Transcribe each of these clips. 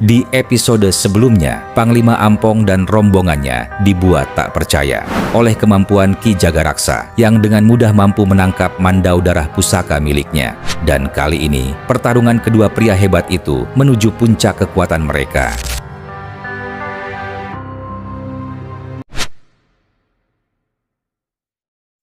Di episode sebelumnya, Panglima Ampong dan rombongannya dibuat tak percaya oleh kemampuan Ki Jagaraksa yang dengan mudah mampu menangkap Mandau Darah Pusaka miliknya. Dan kali ini, pertarungan kedua pria hebat itu menuju puncak kekuatan mereka.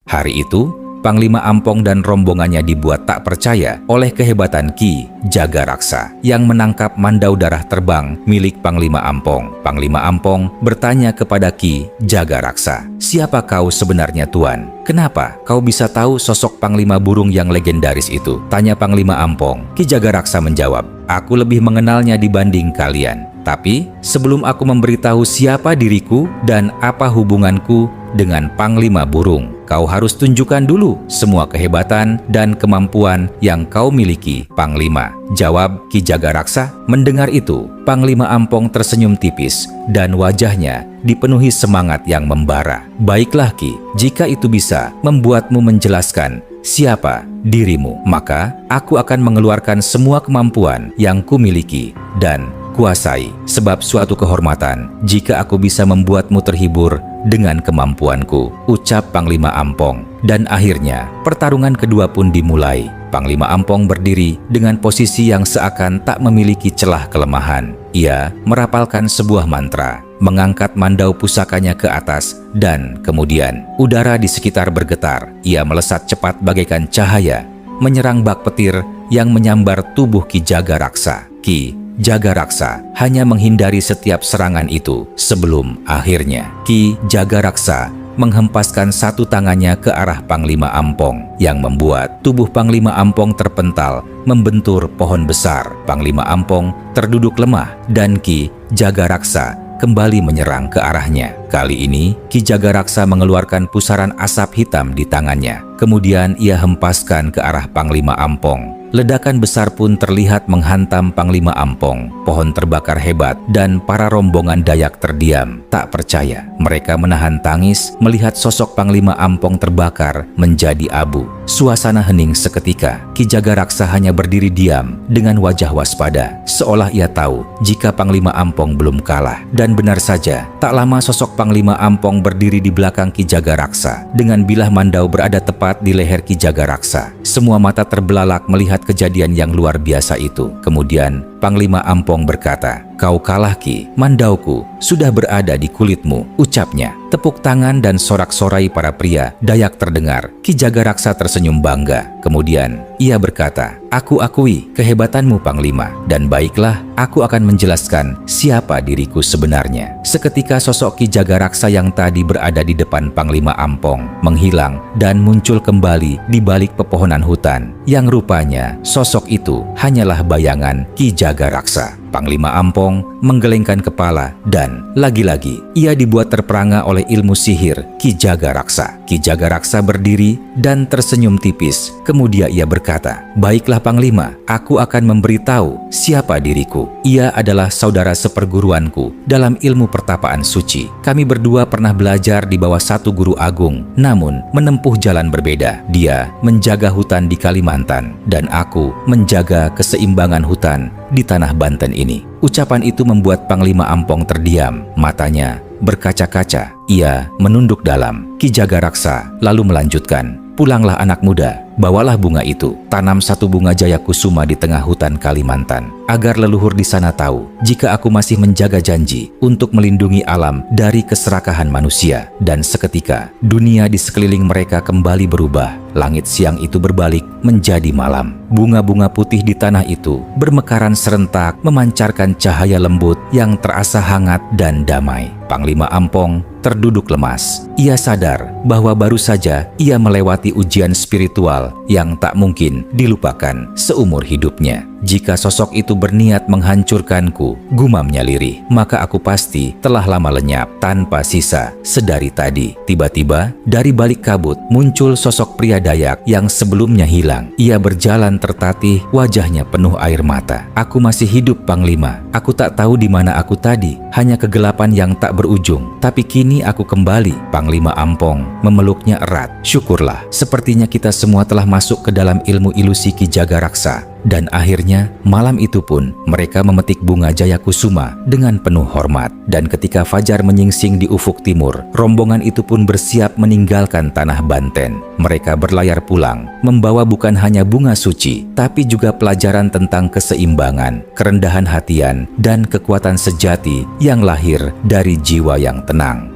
Hari itu, Panglima Ampong dan rombongannya dibuat tak percaya oleh kehebatan Ki Jagaraksa yang menangkap Mandau Darah Terbang milik Panglima Ampong. Panglima Ampong bertanya kepada Ki Jagaraksa, "Siapa kau sebenarnya, Tuan? Kenapa kau bisa tahu sosok Panglima Burung yang legendaris itu?" tanya Panglima Ampong. Ki Jagaraksa menjawab, "Aku lebih mengenalnya dibanding kalian. Tapi sebelum aku memberitahu siapa diriku dan apa hubunganku dengan Panglima Burung, kau harus tunjukkan dulu semua kehebatan dan kemampuan yang kau miliki, Panglima," jawab Ki Jagaraksa. Mendengar itu, Panglima Ampong tersenyum tipis dan wajahnya dipenuhi semangat yang membara. "Baiklah Ki, jika itu bisa membuatmu menjelaskan siapa dirimu, maka aku akan mengeluarkan semua kemampuan yang kumiliki dan kuasai, sebab suatu kehormatan jika aku bisa membuatmu terhibur dengan kemampuanku," ucap Panglima Ampong. Dan akhirnya pertarungan kedua pun dimulai. Panglima Ampong berdiri dengan posisi yang seakan tak memiliki celah kelemahan. Ia merapalkan sebuah mantra, mengangkat mandau pusakanya ke atas, dan kemudian udara di sekitar bergetar. Ia melesat cepat bagaikan cahaya, menyerang bak petir yang menyambar tubuh Ki Jagaraksa. Ki Jagaraksa hanya menghindari setiap serangan itu sebelum akhirnya Ki Jagaraksa menghempaskan satu tangannya ke arah Panglima Ampong yang membuat tubuh Panglima Ampong terpental membentur pohon besar. Panglima Ampong terduduk lemah dan Ki Jagaraksa kembali menyerang ke arahnya. Kali ini Ki Jagaraksa mengeluarkan pusaran asap hitam di tangannya. Kemudian ia hempaskan ke arah Panglima Ampong. Ledakan besar pun terlihat menghantam Panglima Ampong. Pohon terbakar hebat dan para rombongan Dayak terdiam, tak percaya. Mereka menahan tangis melihat sosok Panglima Ampong terbakar menjadi abu. Suasana hening seketika. Ki Jagaraksa hanya berdiri diam dengan wajah waspada, seolah ia tahu jika Panglima Ampong belum kalah. Dan benar saja, tak lama sosok Panglima Ampong berdiri di belakang Ki Jagaraksa dengan bilah mandau berada tepat di leher Ki Jagaraksa. Semua mata terbelalak melihat kejadian yang luar biasa itu. Kemudian Panglima Ampong berkata, "Kau kalah Ki, mandauku sudah berada di kulitmu," ucapnya. Tepuk tangan dan sorak-sorai para pria Dayak terdengar. Ki Jagaraksa tersenyum bangga. Kemudian ia berkata, "Aku akui kehebatanmu Panglima, dan baiklah aku akan menjelaskan siapa diriku sebenarnya." Seketika sosok Ki Jagaraksa yang tadi berada di depan Panglima Ampong menghilang dan muncul kembali di balik pepohonan hutan, yang rupanya sosok itu hanyalah bayangan Ki Jagaraksa. Panglima Ampong menggelengkan kepala dan lagi-lagi ia dibuat terperangah oleh ilmu sihir Ki Jagaraksa. Ki Jagaraksa berdiri dan tersenyum tipis. Kemudian ia berkata, "Baiklah Panglima, aku akan memberitahu siapa diriku. Ia adalah saudara seperguruanku dalam ilmu pertapaan suci. Kami berdua pernah belajar di bawah satu guru agung, namun menempuh jalan berbeda. Dia menjaga hutan di Kalimantan dan aku menjaga keseimbangan hutan di tanah Banten ini." Ucapan itu membuat Panglima Ampong terdiam, matanya berkaca-kaca. Ia menunduk dalam. Ki Jagaraksa lalu melanjutkan, "Pulanglah anak muda, bawalah bunga itu, tanam satu bunga jaya kusuma di tengah hutan Kalimantan, agar leluhur di sana tahu jika aku masih menjaga janji untuk melindungi alam dari keserakahan manusia." Dan seketika dunia di sekeliling mereka kembali berubah. Langit siang itu berbalik menjadi malam. Bunga-bunga putih di tanah itu bermekaran serentak, memancarkan cahaya lembut yang terasa hangat dan damai. Panglima Ampong terduduk lemas. Ia sadar bahwa baru saja ia melewati ujian spiritual yang tak mungkin dilupakan seumur hidupnya. "Jika sosok itu berniat menghancurkanku," gumamnya lirih, "maka aku pasti telah lama lenyap tanpa sisa sedari tadi." Tiba-tiba dari balik kabut muncul sosok pria Dayak yang sebelumnya hilang. Ia berjalan tertatih, wajahnya penuh air mata. "Aku masih hidup Panglima. Aku tak tahu di mana aku tadi, hanya kegelapan yang tak berujung. Tapi kini aku kembali." Panglima Ampong memeluknya erat. "Syukurlah, sepertinya kita semua telah masuk ke dalam ilmu ilusi Ki Jagaraksa. Dan akhirnya malam itu pun mereka memetik bunga Jayakusuma dengan penuh hormat. Dan ketika fajar menyingsing di ufuk timur, rombongan itu pun bersiap meninggalkan tanah Banten. Mereka berlayar pulang, membawa bukan hanya bunga suci, tapi juga pelajaran tentang keseimbangan, kerendahan hatian, dan kekuatan sejati yang lahir dari jiwa yang tenang.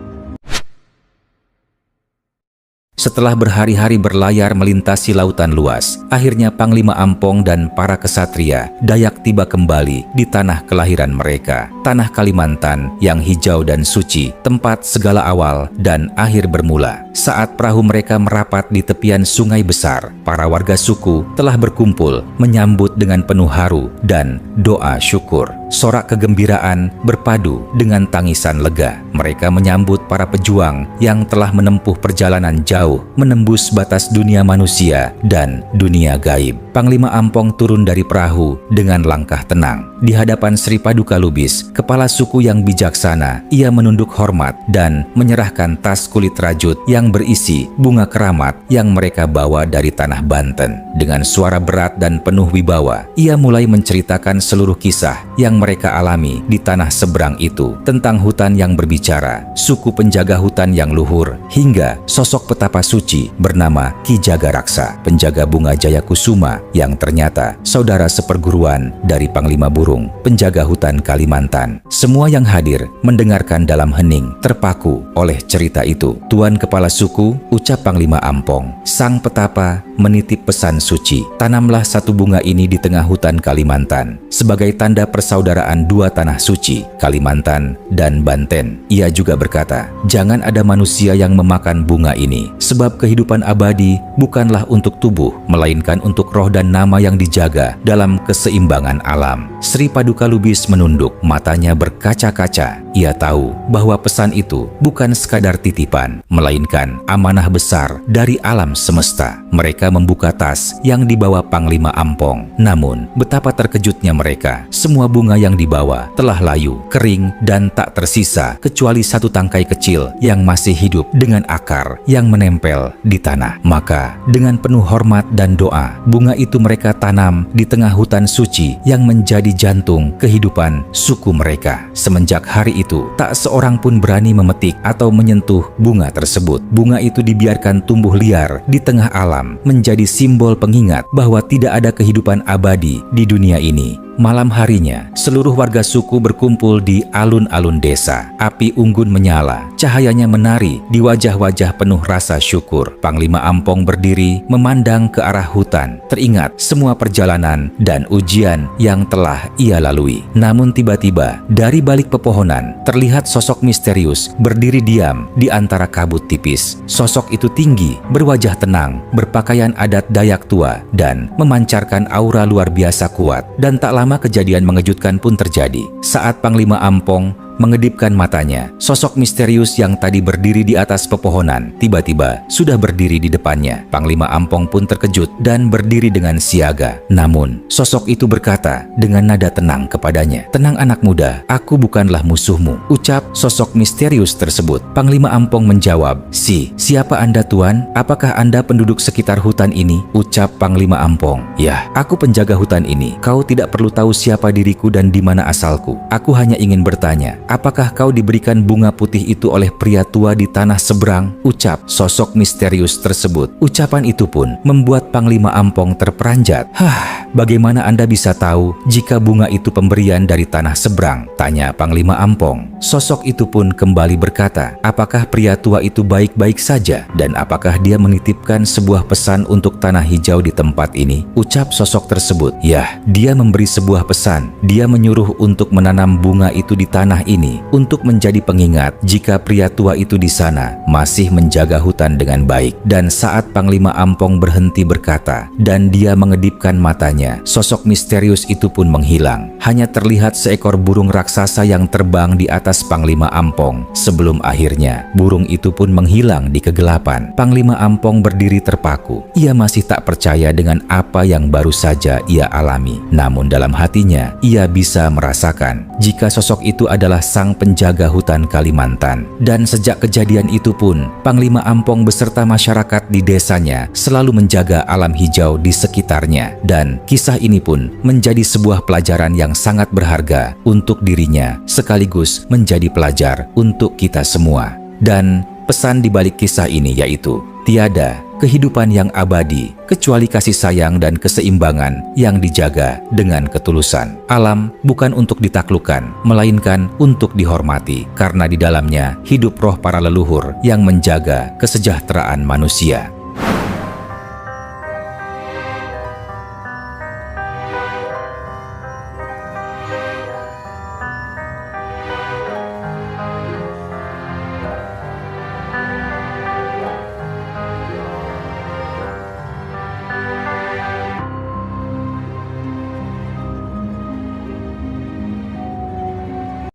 Setelah berhari-hari berlayar melintasi lautan luas, akhirnya Panglima Ampong dan para kesatria Dayak tiba kembali di tanah kelahiran mereka, tanah Kalimantan yang hijau dan suci, tempat segala awal dan akhir bermula. Saat perahu mereka merapat di tepian sungai besar, para warga suku telah berkumpul menyambut dengan penuh haru dan doa syukur. Sorak kegembiraan berpadu dengan tangisan lega. Mereka menyambut para pejuang yang telah menempuh perjalanan jauh, menembus batas dunia manusia dan dunia gaib. Panglima Ampong turun dari perahu dengan langkah tenang. Di hadapan Sri Paduka Lubis, kepala suku yang bijaksana, ia menunduk hormat dan menyerahkan tas kulit rajut yang berisi bunga keramat yang mereka bawa dari tanah Banten. Dengan suara berat dan penuh wibawa, ia mulai menceritakan seluruh kisah yang mereka alami di tanah seberang itu, tentang hutan yang berbicara, suku penjaga hutan yang luhur, hingga sosok petapa suci bernama Ki Jagaraksa, penjaga bunga Jayakusuma yang ternyata saudara seperguruan dari Panglima Burung, penjaga hutan Kalimantan. Semua yang hadir mendengarkan dalam hening, terpaku oleh cerita itu. Tuan Kepala Suku, ucap Panglima Ampong, sang petapa menitip pesan suci, tanamlah satu bunga ini di tengah hutan Kalimantan sebagai tanda persaudaraan dua tanah suci, Kalimantan dan Banten. Ia juga berkata, jangan ada manusia yang memakan bunga ini, sebab kehidupan abadi bukanlah untuk tubuh, melainkan untuk roh dan nama yang dijaga dalam keseimbangan alam. Sri Paduka Lubis menunduk, matanya berkaca-kaca. Ia tahu bahwa pesan itu bukan sekadar titipan, melainkan amanah besar dari alam semesta. Mereka membuka tas yang dibawa Panglima Ampong. Namun, betapa terkejutnya mereka. Semua bunga yang dibawa telah layu, kering, dan tak tersisa kecuali satu tangkai kecil yang masih hidup dengan akar yang menempel di tanah. Maka, dengan penuh hormat dan doa, bunga itu mereka tanam di tengah hutan suci yang menjadi jantung kehidupan suku mereka. Semenjak hari itu, tak seorang pun berani memetik atau menyentuh bunga tersebut. Bunga itu dibiarkan tumbuh liar di tengah alam, menjadi simbol pengingat bahwa tidak ada kehidupan abadi di dunia ini. Malam harinya, seluruh warga suku berkumpul di alun-alun desa. Api unggun menyala, cahayanya menari di wajah-wajah penuh rasa syukur. Panglima Ampong berdiri memandang ke arah hutan, teringat semua perjalanan dan ujian yang telah ia lalui. Namun tiba-tiba, dari balik pepohonan, terlihat sosok misterius berdiri diam di antara kabut tipis. Sosok itu tinggi, berwajah tenang, berpakaian adat Dayak tua, dan memancarkan aura luar biasa kuat. Dan tak lama kejadian mengejutkan pun terjadi. Saat Panglima Ampong mengedipkan matanya, sosok misterius yang tadi berdiri di atas pepohonan tiba-tiba sudah berdiri di depannya. Panglima Ampong pun terkejut dan berdiri dengan siaga. Namun, sosok itu berkata dengan nada tenang kepadanya, "Tenang anak muda, aku bukanlah musuhmu," ucap sosok misterius tersebut. Panglima Ampong menjawab, "Siapa Anda, Tuan? Apakah Anda penduduk sekitar hutan ini?" ucap Panglima Ampong. "Ya, aku penjaga hutan ini. Kau tidak perlu tahu siapa diriku dan di mana asalku. Aku hanya ingin bertanya, apakah kau diberikan bunga putih itu oleh pria tua di tanah seberang?" ucap sosok misterius tersebut. Ucapan itu pun membuat Panglima Ampong terperanjat. Bagaimana Anda bisa tahu jika bunga itu pemberian dari tanah seberang?" tanya Panglima Ampong. Sosok itu pun kembali berkata, "Apakah pria tua itu baik-baik saja? Dan apakah dia menitipkan sebuah pesan untuk tanah hijau di tempat ini?" ucap sosok tersebut. "Ya, dia memberi sebuah pesan. Dia menyuruh untuk menanam bunga itu di tanah ini untuk menjadi pengingat jika pria tua itu di sana masih menjaga hutan dengan baik." Dan saat Panglima Ampong berhenti berkata dan dia mengedipkan matanya, sosok misterius itu pun menghilang. Hanya terlihat seekor burung raksasa yang terbang di atas Panglima Ampong. Sebelum akhirnya burung itu pun menghilang di kegelapan. Panglima Ampong berdiri terpaku. Ia masih tak percaya dengan apa yang baru saja ia alami. Namun dalam hatinya ia bisa merasakan jika sosok itu adalah sang penjaga hutan Kalimantan. Dan sejak kejadian itu pun, Panglima Ampong beserta masyarakat di desanya selalu menjaga alam hijau di sekitarnya. Dan Kisah ini pun menjadi sebuah pelajaran yang sangat berharga untuk dirinya, sekaligus menjadi pelajar untuk kita semua. Dan pesan di balik kisah ini yaitu, tiada kehidupan yang abadi kecuali kasih sayang dan keseimbangan yang dijaga dengan ketulusan. Alam bukan untuk ditaklukkan, melainkan untuk dihormati, karena di dalamnya hidup roh para leluhur yang menjaga kesejahteraan manusia.